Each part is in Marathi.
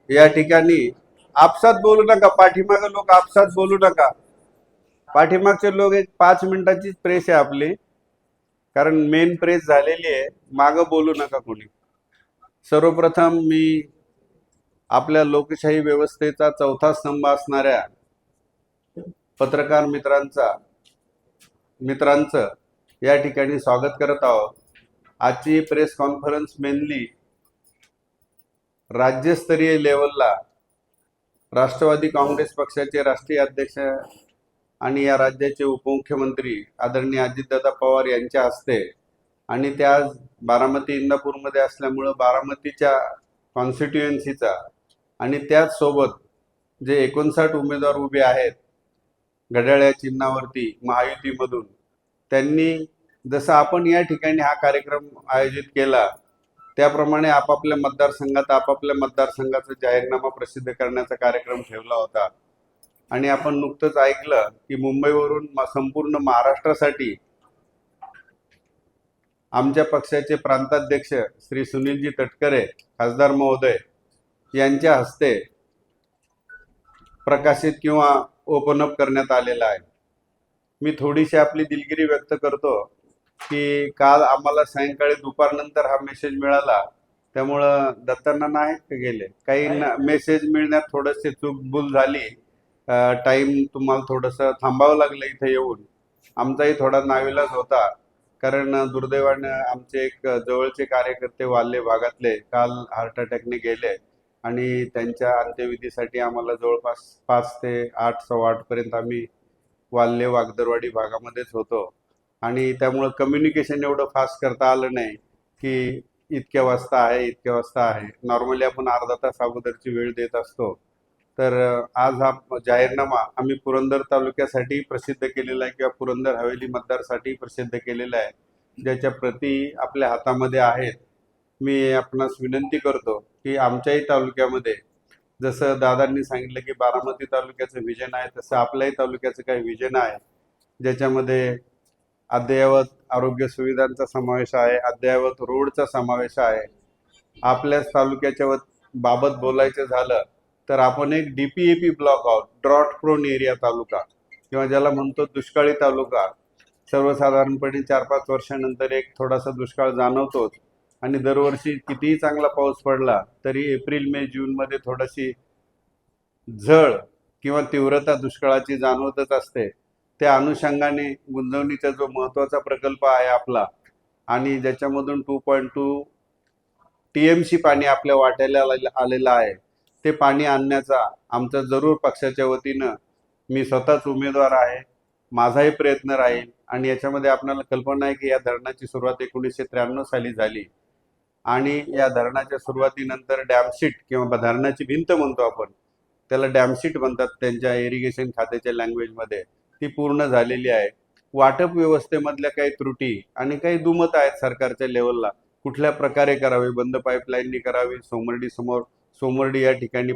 या ठिकाणी आपसात बोलू नका, पाठीमागे लोक आपसात बोलू नका. पाठीमागचे लोक एक 5 मिनिटाची प्रेस आहे आपली, कारण मेन प्रेस झालेली आहे. मागं बोलू नका कोणी. सर्वप्रथम मी आपल्या लोकशाही व्यवस्थेचा चौथा स्तंभ असणाऱ्या पत्रकार मित्रांचं या ठिकाणी स्वागत करत आहोत. आजची प्रेस कॉन्फरन्स मेनली राज्यस्तरीय लेवलला राष्ट्रवादी काँग्रेस पक्षाचे राष्ट्रीय अध्यक्ष आणि या राज्याचे उपमुख्यमंत्री आदरणीय अजितदादा पवार यांच्या हस्ते, आणि त्या आज बारामती इंदापूरमध्ये असल्यामुळं बारामतीच्या कॉन्स्टिट्युएन्सीचा आणि त्याच सोबत जे 59 उमेदवार उभे आहेत घड्याळ्या चिन्हावरती महायुतीमधून, त्यांनी जसं आपण या ठिकाणी हा कार्यक्रम आयोजित केला त्याप्रमाणे आपापल्या मतदारसंघाचा जाहीरनामा प्रसिद्ध करण्याचा कार्यक्रम ठेवला होता. आणि आपण नुकतंच ऐकलं की मुंबईवरून संपूर्ण महाराष्ट्रासाठी आमच्या पक्षाचे प्रांताध्यक्ष श्री सुनीलजी तटकरे खासदार महोदय यांच्या हस्ते प्रकाशित किंवा ओपन अप करण्यात आलेला आहे. मी थोडीशी आपली दिलगिरी व्यक्त करतो की काल आम्हाला सायंकाळी दुपारनंतर हा मेसेज मिळाला, त्यामुळं दत्तांना नाही गेले काही मेसेज मिळण्यात थोडंसे चूकभूल झाली. टाईम तुम्हाला थोडंसं थांबावं लागलं इथं येऊन. आमचाही थोडा नाविलाज होता, कारण दुर्दैवाने आमचे एक जवळचे कार्यकर्ते वाल्हे भागातले काल हार्ट अटॅकने गेले आणि त्यांच्या अंत्यविधीसाठी आम्हाला जवळपास 5 ते 8 सव्वा 8 पर्यंत आम्ही वाल्हे वागदरवाडी भागामध्येच होतो. आणि त्यामुळं कम्युनिकेशन एवढं फास्ट करता आलं नाही की इतक्या वाजता आहे. नॉर्मली आपण अर्धा तास अगोदरची वेळ देत असतो. तर आज हा जाहीरनामा आम्ही पुरंदर तालुक्यासाठी प्रसिद्ध केलेला आहे किंवा पुरंदर हवेली मतदारसाठी प्रसिद्ध केलेला आहे, ज्याच्या प्रती आपल्या हातामध्ये आहेत. मी आपणास विनंती करतो की आमच्याही तालुक्यामध्ये जसं दादांनी सांगितलं की बारामती तालुक्याचं विजन आहे, तसं आपल्याही तालुक्याचं काही विजन आहे, ज्याच्यामध्ये अद्ययावत आरोग्य सुविधांचा समावेश आहे, अद्ययावत रोडचा समावेश आहे. आपल्याच तालुक्याच्या बाबत बोलायचं झालं तर आपण एक DPAP ब्लॉक आहोत, ड्रॉट प्रोन एरिया तालुका, किंवा ज्याला म्हणतो दुष्काळी तालुका. सर्वसाधारणपणे 4-5 वर्षानंतर एक थोडासा दुष्काळ जाणवतोच, आणि दरवर्षी कितीही चांगला पाऊस पडला तरी एप्रिल मे जूनमध्ये थोडीशी झळ किंवा तीव्रता दुष्काळाची जाणवतच असते. त्या अनुषंगाने गुंजवणीचा जो महत्त्वाचा प्रकल्प आहे आपला, आणि ज्याच्यामधून 2.2 TMC पाणी आपल्या वाट्याला आलेलं आहे, ते पाणी आणण्याचा आमचा जरूर पक्षाच्या वतीनं, मी स्वतःच उमेदवार आहे, माझाही प्रयत्न राहील. आणि याच्यामध्ये आपल्याला कल्पना आहे की या धरणाची सुरुवात 1993 साली झाली, आणि या धरणाच्या सुरुवातीनंतर डॅमशीट किंवा धरणाची भिंत म्हणतो आपण, त्याला डॅमशीट म्हणतात त्यांच्या इरिगेशन खात्याच्या लँग्वेजमध्ये, ती पूर्ण झालेली आहे. वाटप व्यवस्थेमधल्या काही त्रुटी आणि काही दुमत आहेत सरकारच्या लेवलला, कुठल्या प्रकारे करावी, बंद पाईपलाईननी करावी, सोमर्डी या ठिकाणी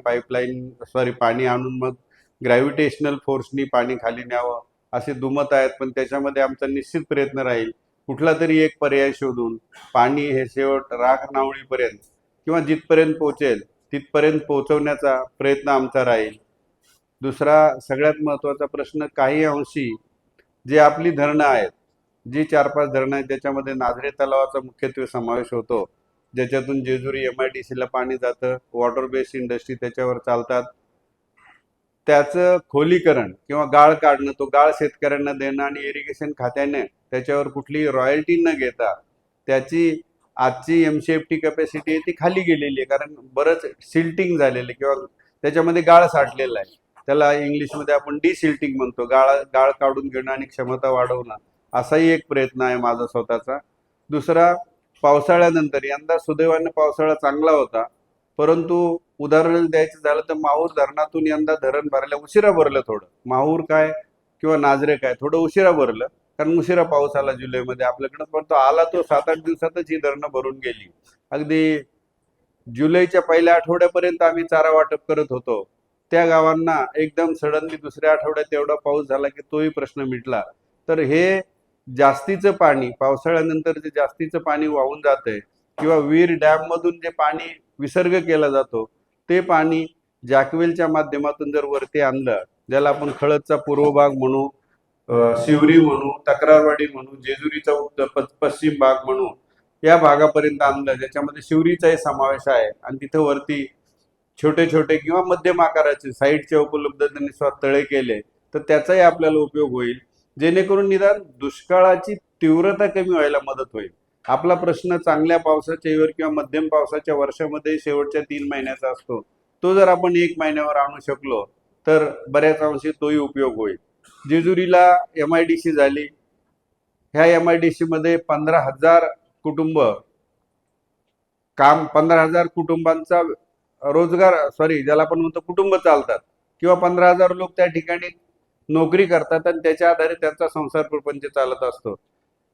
पाणी आणून मग ग्रॅव्हिटेशनल फोर्सनी पाणी खाली न्यावं, असे दुमत आहेत. पण त्याच्यामध्ये आमचा निश्चित प्रयत्न राहील कुठला तरी एक पर्याय शोधून पाणी हे शेवट राख नावळीपर्यंत किंवा जिथपर्यंत पोहोचेल तिथपर्यंत पोहोचवण्याचा प्रयत्न आमचा राहील. दुसरा सगळ्यात महत्त्वाचा प्रश्न, काही अंशी जे आपली धरणं आहेत, जी 4-5 धरणं आहेत, त्याच्यामध्ये नाझरे तलावाचा मुख्यत्वे समावेश होतो, ज्याच्यातून जेजुरी MIDCला पाणी जातं, वॉटर बेस्ड इंडस्ट्री त्याच्यावर चालतात. त्याचं खोलीकरण किंवा गाळ काढणं, तो गाळ शेतकऱ्यांना देणं, आणि इरिगेशन खात्याने त्याच्यावर कुठलीही रॉयल्टी न घेता त्याची आजची MCFT कॅपॅसिटी आहे ती खाली गेलेली आहे, कारण बरंच सिल्टिंग झालेलं किंवा त्याच्यामध्ये गाळ साठलेला आहे. त्याला इंग्लिशमध्ये आपण डिसिल्टिंग म्हणतो. गाळ काढून घेणं आणि क्षमता वाढवणं, असाही एक प्रयत्न आहे माझा स्वतःचा. दुसरा, पावसाळ्यानंतर यंदा सुदैवाने पावसाळा चांगला होता, परंतु उदाहरण द्यायचं झालं तर माहूर धरणातून यंदा धरण भरलं उशिरा भरलं. थोडं माहूर काय किंवा नाझरे काय थोडं उशिरा भरलं, कारण उशिरा पाऊस आला जुलैमध्ये आपल्याकडं, पण तो आला तो 7-8 दिवसातच ही धरणं भरून गेली. अगदी जुलैच्या पहिल्या आठवड्यापर्यंत आम्ही चारा वाटप करत होतो. त्या गावांना एकदम सडनली दुसऱ्या आठवड्यात एवढा पाऊस झाला की तोही प्रश्न मिटला. तर हे जास्तीचं पाणी, पावसाळ्यानंतर जे जास्तीचं पाणी वाहून जातंय किंवा वीर डॅम मधून जे पाणी विसर्ग केला जातो, ते पाणी जॅकवेलच्या माध्यमातून जर वरती आणलं, ज्याला आपण खळदचा पूर्व भाग म्हणू, शिवरी म्हणू, तक्रारवाडी म्हणू, जेजुरीचा पश्चिम भाग म्हणू, या भागापर्यंत आणलं, ज्याच्यामध्ये शिवरीचाही समावेश आहे, आणि तिथं वरती छोटे छोटे किंवा मध्यम आकाराचे साईडच्या उपलब्धतेनुसार तळे केले, तर त्याचाही आपल्याला उपयोग होईल, जेणेकरून निदान दुष्काळाची तीव्रता कमी व्हायला मदत होईल. आपला प्रश्न चांगल्या पावसाच्या वेळेवर किंवा मध्यम पावसाच्या वर्षामध्ये शेवटच्या 3 महिन्याचा असतो. तो जर आपण 1 महिन्यावर आणू शकलो तर बऱ्याच अंशी तोही उपयोग होईल. जेजुरीला MIDC झाली. ह्या MIDC मध्ये 15,000 कुटुंब 15,000 कुटुंबांचा रोजगार, ज्याला आपण म्हणतो कुटुंब चालतात, किंवा 15,000 लोक त्या ठिकाणी नोकरी करतात आणि त्याच्या आधारे त्यांचा संसार प्रपंच चालत असतो.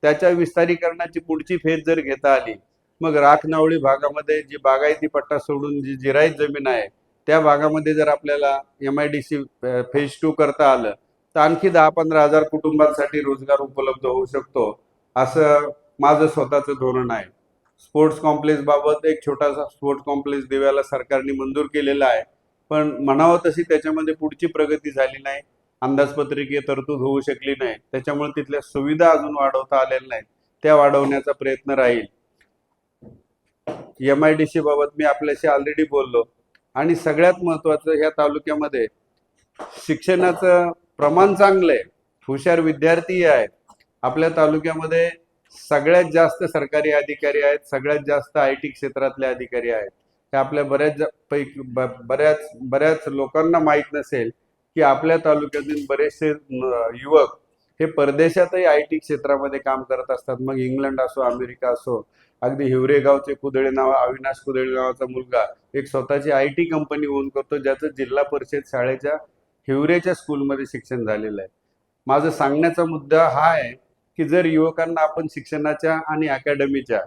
त्याच्या विस्तारीकरणाची पुढची फेज जर घेता आली, मग राखनावळी भागामध्ये जी बागायती पट्टा सोडून जी जिरायत जमीन आहे, त्या भागामध्ये जर आपल्याला MIDC फेज 2 करता आलं, तर आणखी 10-15,000 कुटुंबांसाठी रोजगार उपलब्ध होऊ शकतो, असं माझं स्वतःचं धोरण आहे. स्पोर्ट्स कॉम्प्लेक्स बाबत एक छोटासा स्पोर्ट्स कॉम्प्लेक्स देवाला सरकारने मंजूर केलेला आहे, पण म्हणावं तशी त्याच्यामध्ये पुढची प्रगती झाली नाही, अंदाजपत्रकीय तरतूद होऊ शकली नाही, त्याच्यामुळे तिथल्या सुविधा अजून वाढवता आलेल्या नाहीत. त्या वाढवण्याचा प्रयत्न राहील. MIDC बाबत मी आपल्याशी ऑलरेडी बोललो. आणि सगळ्यात महत्वाचं, ह्या तालुक्यामध्ये शिक्षणाचं प्रमाण चांगलं आहे, हुशार विद्यार्थी आहेत. आपल्या तालुक्यामध्ये सगळ्यात जास्त सरकारी अधिकारी आहेत, सगळ्यात जास्त IT क्षेत्रातले अधिकारी आहेत. हे आपल्या बऱ्याच लोकांना माहीत नसेल की आपल्या तालुक्यातील बरेचसे युवक हे परदेशातही IT क्षेत्रामध्ये काम करत असतात. मग इंग्लंड असो, अमेरिका असो. अगदी हिवरेगावचे अविनाश कुदळे नावाचा मुलगा एक स्वतःची IT कंपनी ओन करतो, ज्याचं जिल्हा परिषद शाळेच्या हिवरेच्या स्कूलमध्ये शिक्षण झालेलं आहे. माझं सांगण्याचा मुद्दा हा आहे की जर युवकांना आपण शिक्षणाच्या आणि अकॅडमीच्या,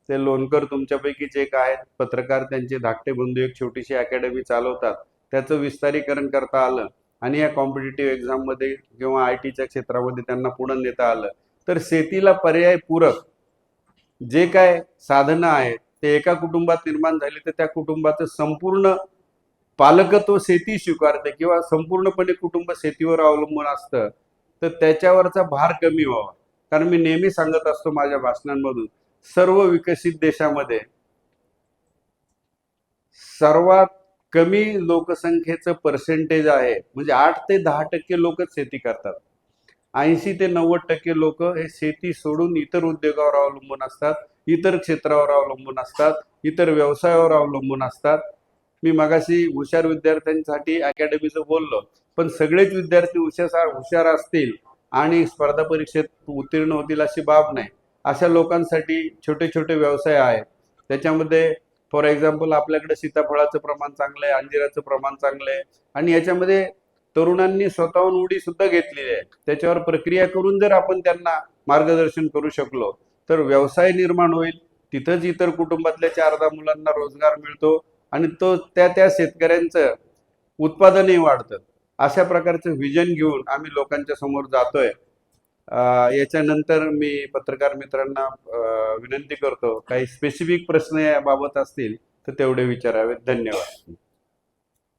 ते लोणकर तुमच्यापैकीच एक आहेत, पत्रकार, त्यांचे धाकटे बंधू एक छोटीशी अकॅडमी चालवतात, त्याचं विस्तारीकरण करता आलं आणि या कॉम्पिटिटिव्ह एक्झाममध्ये किंवा ITच्या क्षेत्रामध्ये त्यांना पुढे नेता आलं, तर शेतीला पर्याय पूरक जे काय साधनं आहेत ते एका कुटुंबात निर्माण झाली, तर त्या कुटुंबाचं संपूर्ण पालकत्व शेती स्वीकारते किंवा संपूर्णपणे कुटुंब शेतीवर अवलंबून असतं, तर त्याच्यावरचा भार कमी व्हावा. कारण मी नेहमी सांगत असतो माझ्या भाषणांमधून, सर्व विकसित देशामध्ये सर्वात कमी लोकसंख्येचं पर्सेंटेज आहे, म्हणजे 8 ते 10% लोकच शेती करतात. 80 ते 90% लोक हे शेती सोडून इतर उद्योगावर अवलंबून असतात, इतर क्षेत्रावर अवलंबून असतात, इतर व्यवसायावर अवलंबून असतात. मी मगाशी हुशार विद्यार्थ्यांसाठी अकॅडमीचं बोललो, पण सगळेच विद्यार्थी हुशार असतील आणि स्पर्धा परीक्षेत उत्तीर्ण होतील अशी बाब नाही. अशा लोकांसाठी छोटे छोटे व्यवसाय आहेत. त्याच्यामध्ये फॉर एक्झाम्पल आपल्याकडे सीताफळाचं प्रमाण चांगलं आहे, अंजिराचं प्रमाण चांगलं आहे, आणि याच्यामध्ये तरुणांनी स्वतःहून उडी सुद्धा घेतलेली आहे. त्याच्यावर प्रक्रिया करून जर आपण त्यांना मार्गदर्शन करू शकलो तर व्यवसाय निर्माण होईल, तिथंच इतर कुटुंबातल्या 4-10 मुलांना रोजगार मिळतो आणि तो त्या शेतकऱ्यांचं उत्पादनही वाढतं. अशा प्रकारचं विजन घेऊन आम्ही लोकांच्या समोर जातोय. याच्यानंतर मी पत्रकार मित्रांना विनंती करतो, काही स्पेसिफिक प्रश्न याबाबत असतील तर तेवढे विचारावेत. धन्यवाद.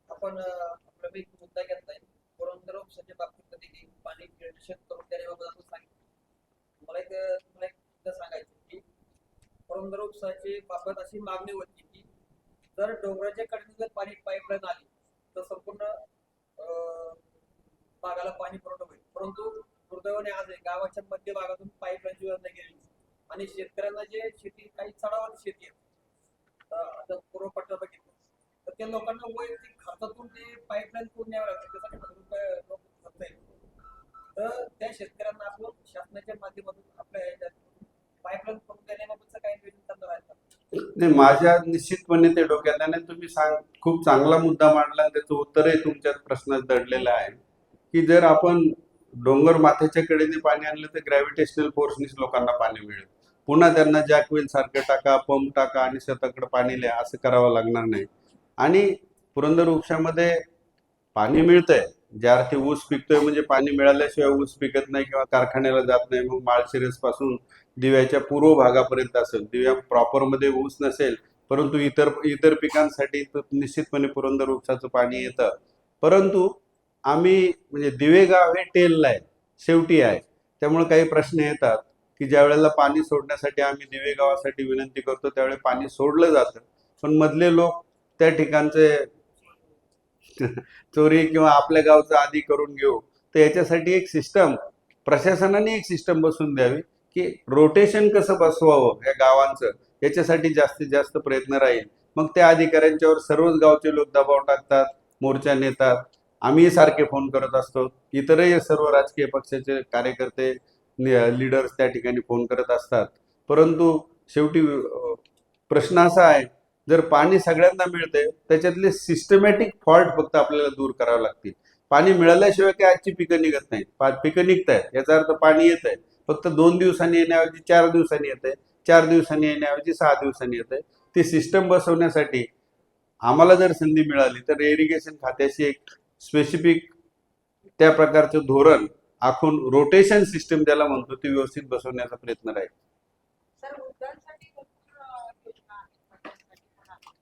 आपण आपला एक मुद्दा घेतलाय, पुरंदर उपसाच्या बाबतीत कधी पाणी फिल्ट्रेशन करून देण्याबाबत आपण सांगितलं. मला एक सांगायचं की पुरंदर उपसाची बाबत अशी मागणी होती की जर डोंगराच्या कडेने जर पाणी पाईपलाईन आली तर संपूर्ण भागाला पाणी पुरवठा होईल. परंतु दुर्दैवाने आज गावाच्या मध्य भागातून पाईपलाईनची व्यवस्था केली आणि शेतकऱ्यांना जे शेती काही चढावाची शेती आहे, पूर्व पट्टा बघितलं तर त्या लोकांना वैयक्तिक खर्चातून ते पाईपलाईन करून न्यावं लागतं, त्यासाठी ₹1,000 लोक खर्च आहे. तर त्या शेतकऱ्यांना आपण शासनाच्या माध्यमातून आपल्या पाईपलाईन करून देण्याबाबतचं काही नियोजन करणार आहे का? नाही, माझ्या निश्चितपणे ते डोक्यात आहे. तुम्ही खूप चांगला मुद्दा मांडला आणि त्याचं उत्तरही तुमच्या प्रश्नात दडलेलं आहे की जर आपण डोंगर माथ्याच्या कडेने पाणी आणलं तर ग्रॅव्हिटेशनल फोर्सनीच लोकांना पाणी मिळेल. पुन्हा त्यांना जॅकवेल सारखं टाका, पंप टाका आणि शेताकडे पाणी लिहा असं करावं लागणार नाही. आणि पुरंदर उपशामध्ये पाणी मिळतंय, ज्या अर्थी ऊस पिकतोय, म्हणजे पाणी मिळाल्याशिवाय ऊस पिकत नाही किंवा कारखान्याला जात नाही. मग माळशिरस पासून दिव्याच्या पूर्व भागापर्यंत असेल, दिव्या प्रॉपरमध्ये ऊस नसेल परंतु इतर इतर पिकांसाठी तर निश्चितपणे पुरंदर उपसाचं पाणी येतं. परंतु आम्ही म्हणजे दिवेगाव हे टेलला आहे, शेवटी आहे. त्यामुळे काही प्रश्न येतात की ज्या वेळेला पाणी सोडण्यासाठी आम्ही दिवेगावासाठी विनंती करतो त्यावेळी पाणी सोडलं जातं, पण मधले लोक त्या ठिकाणचे चोरी किंवा आपल्या गावचं आधी करून घेऊ. तर याच्यासाठी एक सिस्टम प्रशासनाने एक सिस्टम बसवून द्यावी की रोटेशन कसं बसवावं या गावांचं, याच्यासाठी जास्तीत जास्त प्रयत्न राहील. मग त्या अधिकाऱ्यांच्यावर सर्वच गावचे लोक दबाव टाकतात, मोर्चा नेतात. आम्ही सारखे फोन करत असतो, इतरही सर्व राजकीय पक्षाचे कार्यकर्ते लीडर्स त्या ठिकाणी फोन करत असतात. परंतु शेवटी प्रश्न असा आहे, जर पाणी सगळ्यांना मिळते त्याच्यातले सिस्टमॅटिक फॉल्ट फक्त आपल्याला दूर करावे लागतील. पाणी मिळाल्याशिवाय काय आजची पिकं निघत नाहीत. पिकं निघत आहेत याचा अर्थ पाणी येत आहे, फक्त 2 दिवसांनी येण्याऐवजी 4 दिवसांनी येत आहे, 4 दिवसांनी येण्याऐवजी 6 दिवसांनी येत आहे. ती सिस्टम बसवण्यासाठी आम्हाला जर संधी मिळाली तर इरिगेशन खात्याशी एक स्पेसिफिक त्या प्रकारचं धोरण आखून रोटेशन सिस्टम ज्याला म्हणतो ती व्यवस्थित बसवण्याचा प्रयत्न राहील. सर वृद्धांसाठी भरपूर योजना आहेत, महिलांसाठी पण आहेत.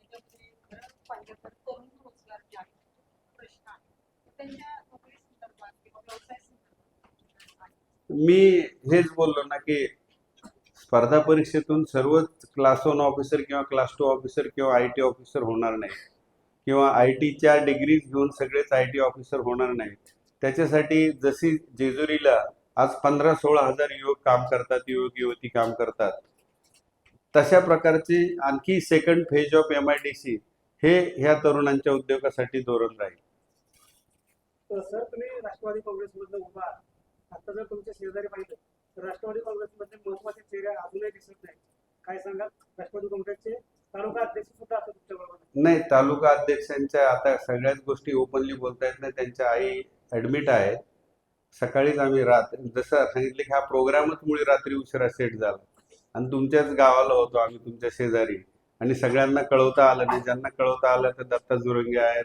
त्याच्यामध्ये खरंच पाहिलं तर तरुण रोजगार जे आहेत प्रश्न आहे त्यांच्या नोकरी संदर्भात किंवा व्यवसाय संदर्भात. मी हेच बोललो ना की स्पर्धा परीक्षेतून सर्वच क्लास 1 ऑफिसर किंवा क्लास 2 ऑफिसर किंवा IT ऑफिसर होणार नाही, किंवा ITच्या डिग्रीज घेऊन सगळेच IT ऑफिसर होणार नाही. त्याच्यासाठी जशी जेजुरीला आज 15-16 हजार युवक काम करतात, युवक युवती काम करतात, तशा प्रकारची आणखी सेकंड फेज ऑफ MIDC हे ह्या तरुणांच्या उद्योगासाठी धोरण राहील. तर सर तुम्ही राष्ट्रवादी काँग्रेसमधलं उभा आहात. आता जर तुमच्या शेजारी पाहिलं तर राष्ट्रवादी काँग्रेसमध्ये महत्वाचे चेहरे अजूनही दिसत नाही. काय सांगाल? राष्ट्रवादी काँग्रेसचे तालुका अध्यक्ष सुद्धा आता तुमच्या बरोबर नाही, तालुका अध्यक्षांच्या आता सगळ्याच गोष्टी ओपनली बोलता येत नाही. त्यांच्या आई ऍडमिट आहे. सकाळीच आम्ही रात्री जसं सांगितलं की हा प्रोग्रामच मुळे रात्री उशिरा सेट झाला आणि तुमच्याच गावाला होतो आम्ही, तुमच्या शेजारी, आणि सगळ्यांना कळवता आलं नाही. ज्यांना कळवता आलं तर दत्ता जुरंगे आहेत,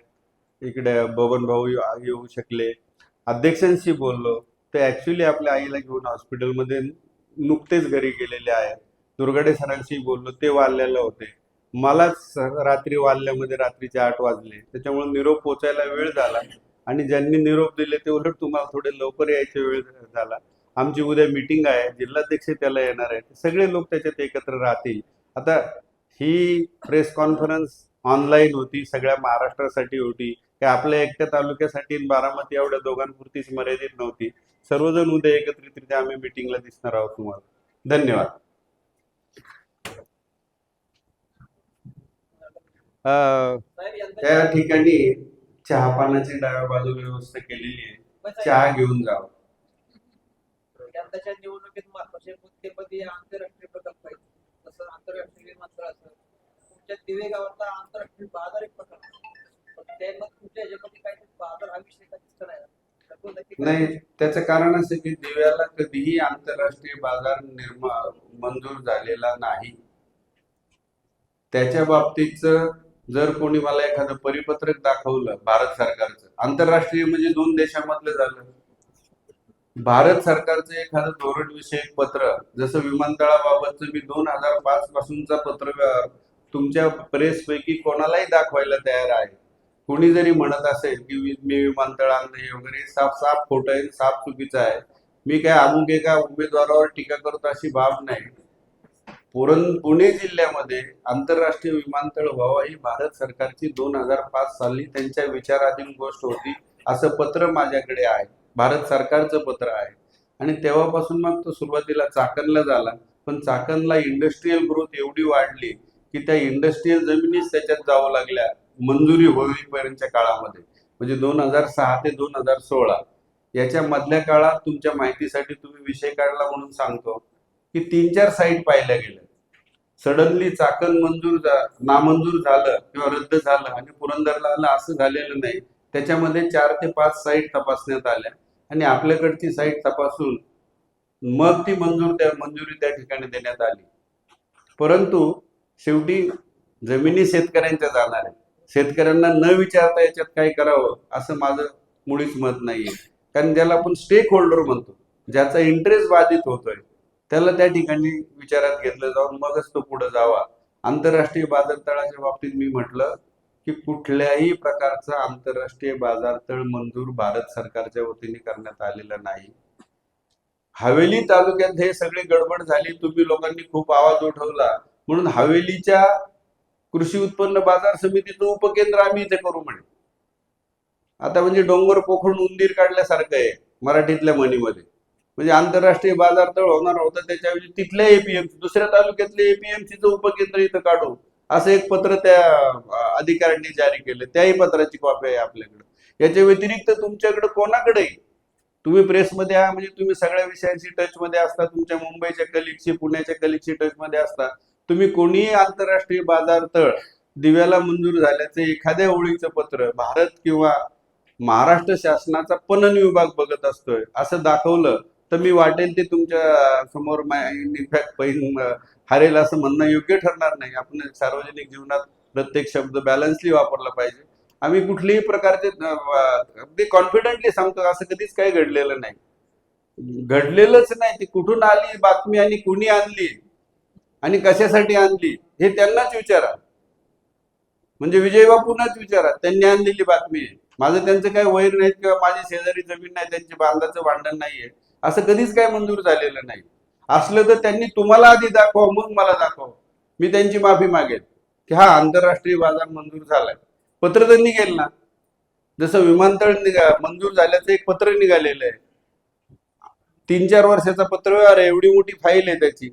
इकडे बबन भाऊ येऊ शकले. अध्यक्षांशी बोललो ते ऍक्च्युली आपल्या आईला घेऊन हॉस्पिटलमध्ये नुकतेच घरी गेलेले आहेत. दुर्गाडे सरांशी बोललो, ते वाल्ल्याला होते. मलाच रात्री वाल्ल्यामध्ये रात्रीचे 8 वाजले, त्याच्यामुळे निरोप पोचायला वेळ झाला. आणि ज्यांनी निरोप दिले ते उलट तुम्हाला थोडे लवकर यायचा वेळ झाला. आमची उद्या मीटिंग आहे, जिल्हाध्यक्ष त्याला येणार आहे, सगळे लोक त्याच्यात एकत्र राहतील. आता ही प्रेस कॉन्फरन्स ऑनलाईन होती, सगळ्या महाराष्ट्रासाठी होती, की आपल्या एकट्या तालुक्यासाठी आणि बारामती एवढ्या दोघांपुरतीच मर्यादित नव्हती. सर्वजण उद्या एकत्रितरित्या आम्ही मीटिंगला दिसणार आहोत तुम्हाला. धन्यवाद. साहेब त्या यंदाच्या ठिकाणी चहा पाण्याची डाव्या बाजूला व्यवस्था केलेली आहे, चहा घेऊन जावं. यंदाच्या निवडणुकीत महत्वाचे मुद्देपदी आंतरराष्ट्रीय प्रकल्प आहेत. जसं आंतरराष्ट्रीय विमानतळ असेल, तुमच्या दिवे गावातला आंतरराष्ट्रीय बाजार एक प्रकल्प आहे. पण त्यामध्ये तुमच्या याच्यामध्ये काही बाजार हा विषय का दिसत नाही. तर तो नक्की नाही, त्याचं कारण असं की दिव्याला कधीही आंतरराष्ट्रीय बाजार मंजूर झालेला नाही. त्याच्या बाबतीतच जर कोणी मला एखादं परिपत्रक दाखवलं भारत सरकारचं, आंतरराष्ट्रीय म्हणजे 2 देशांमधलं झालं, भारत सरकारचं एखादं धोरण विषयक पत्र, जसं विमानतळाबाबतचं मी 2005 पासूनचा पत्रव्यवहार तुमच्या प्रेसपैकी कोणालाही दाखवायला तयार आहे. कोणी जरी म्हणत असेल की मी विमानतळ आणलंय वगैरे, साफ खोटं आहे, साफ चुकीचं आहे. मी काय अमुक एका उमेदवारावर टीका करतो अशी बाब नाही. पुणे जिल्ह्यामध्ये आंतरराष्ट्रीय विमानतळ व्हावा ही भारत सरकारची 2005 साली त्यांच्या विचाराधीन गोष्ट होती. असं पत्र माझ्याकडे आहे, भारत सरकारचं पत्र आहे. आणि तेव्हापासून मग तो सुरुवातीला चाकणला झाला, पण चाकणला इंडस्ट्रीयल ग्रोथ एवढी वाढली की त्या इंडस्ट्रीयल जमिनीच त्याच्यात जावं लागल्या मंजुरी होईपर्यंतच्या काळामध्ये, म्हणजे 2006 ते 2016 याच्या मधल्या काळात. तुमच्या माहितीसाठी तुम्ही विषय काढला म्हणून सांगतो की 3-4 साईट पाहिल्या गेल्या. सडनली चाकण नामंजूर झालं किंवा रद्द झालं आणि पुरंदरला आलं असं झालेलं नाही. त्याच्यामध्ये 4 ते 5 साईट तपासण्यात आल्या आणि आपल्याकडची साईट तपासून मग ती मंजुरी त्या ठिकाणी देण्यात आली. परंतु शेवटी जमिनी शेतकऱ्यांच्या जाणार आहे. शेतकऱ्यांना न विचारता याच्यात काय करावं असं माझं मुळीच मत नाहीये. कारण ज्याला आपण स्टेक होल्डर म्हणतो, ज्याचा इंटरेस्ट बाधित होतोय, त्याला त्या ठिकाणी विचारात घेतलं जाऊन मगच तो पुढे जावा. आंतरराष्ट्रीय बाजारतळाच्या बाबतीत मी म्हटलं की कुठल्याही प्रकारचा आंतरराष्ट्रीय बाजारतळ मंजूर भारत सरकारच्या वतीने करण्यात आलेला नाही. हवेली तालुक्यात हे सगळे गडबड झाली, तुम्ही लोकांनी खूप आवाज उठवला म्हणून हवेलीच्या कृषी उत्पन्न बाजार समितीचं उपकेंद्र आम्ही इथे करू म्हणे. आता म्हणजे डोंगर पोखरून उंदीर काढल्यासारखं आहे मराठीतल्या म्हणीमध्ये. म्हणजे आंतरराष्ट्रीय बाजारतळ होणार होतं, त्याच्याऐवजी तिथल्या एपीएमसी, दुसऱ्या तालुक्यातले एपीएमसीचं उपकेंद्र इथं काढू असं एक पत्र त्या अधिकाऱ्यांनी जारी केलं. त्याही पत्राची कॉपी आहे आपल्याकडे. याच्या व्यतिरिक्त तुमच्याकडे कोणाकडे तुम्ही प्रेसमध्ये आहे म्हणजे तुम्ही सगळ्या विषयांशी टचमध्ये असता, तुमच्या मुंबईच्या कलिगशी पुण्याच्या कलिगशी टचमध्ये असता. तुम्ही कोणीही आंतरराष्ट्रीय बाजारतळ दिव्याला मंजूर झाल्याचं एखाद्या ओळीचं पत्र भारत किंवा महाराष्ट्र शासनाचा पणन विभाग बघत असतोय असं दाखवलं तर मी वाटेल ते तुमच्या समोर हरेल असं म्हणणं योग्य ठरणार नाही. आपण सार्वजनिक जीवनात प्रत्येक शब्द बॅलन्सली वापरला पाहिजे. आम्ही कुठल्याही प्रकारचे अगदी कॉन्फिडेंटली सांगतो असं कधीच काही घडलेलं नाही, घडलेलंच नाही. ती कुठून आली बातमी आणि कुणी आणली आणि कशासाठी आणली हे त्यांनाच विचारा. म्हणजे विजय बापूंनाच विचारा, त्यांनी आणलेली बातमी आहे. माझं त्यांचं काही वैर नाही किंवा माझी शेजारी जमीन नाही, त्यांची बांधाचं भांडण नाहीये, असं कधीच काय मंजूर झालेलं नाही. असलं तर त्यांनी तुम्हाला आधी दाखवा, मग मला दाखवा. मी त्यांची माफी मागेल की हा आंतरराष्ट्रीय बाजार मंजूर झालाय. पत्र तर निघेल ना, जसं विमानतळ मंजूर झाल्याचं एक पत्र निघालेलं आहे, 3-4 वर्षाचा पत्रव्यवहार आहे, एवढी मोठी फाईल आहे त्याची.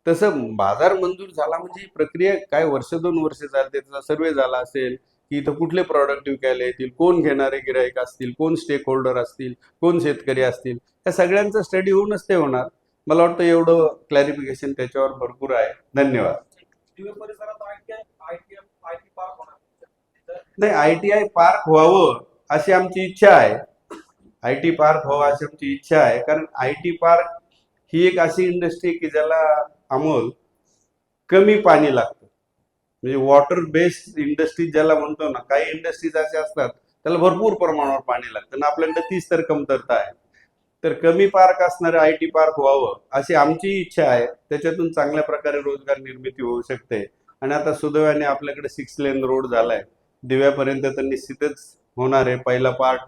तसं बाजार मंजूर झाला म्हणजे ही प्रक्रिया काय 1-2 वर्ष चालते. त्याचा सर्वे झाला असेल की इथं कुठले प्रॉडक्ट विकायला येतील, कोण घेणारे गिराईक असतील, कोण स्टेक होल्डर असतील, कोण शेतकरी असतील, या सगळ्यांचा स्टडी होऊनच ते होणार. मला वाटतं एवढं क्लॅरिफिकेशन त्याच्यावर भरपूर आहे. धन्यवाद. दिवे परिसरात आयटी पार्क होणार. नाही, ITI पार्क व्हावं अशी आमची इच्छा आहे. IT पार्क व्हावं अशी आमची इच्छा आहे. कारण IT पार्क ही एक अशी इंडस्ट्री की ज्याला अमोल कमी पाणी लागतं. म्हणजे वॉटर बेस्ड इंडस्ट्री ज्याला म्हणतो ना, काही इंडस्ट्रीज असे असतात त्याला भरपूर प्रमाणावर पाणी लागतं ना, आपल्याकडे तीच तर कमतरता आहे. तर कमी पार्क असणारं IT पार्क व्हावं अशी आमची इच्छा आहे. त्याच्यातून चांगल्या प्रकारे रोजगार निर्मिती होऊ शकते. आणि आता सुदैवाने आपल्याकडे 6 लेन रोड झालाय, दिव्यापर्यंत तर निश्चितच होणार आहे. पहिला पार्ट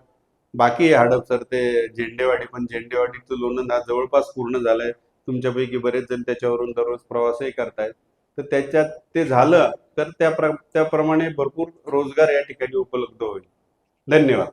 बाकी आहे हडपसर ते झेंडेवाडी, पण झेंडेवाडीचं लोणंद आज जवळपास पूर्ण झालंय. तुमच्यापैकी बरेच जण त्याच्यावरून दररोज प्रवासही करतायत. तर त्याच्यात ते झालं तर त्याप्रमाणे भरपूर रोजगार या ठिकाणी उपलब्ध होईल. धन्यवाद.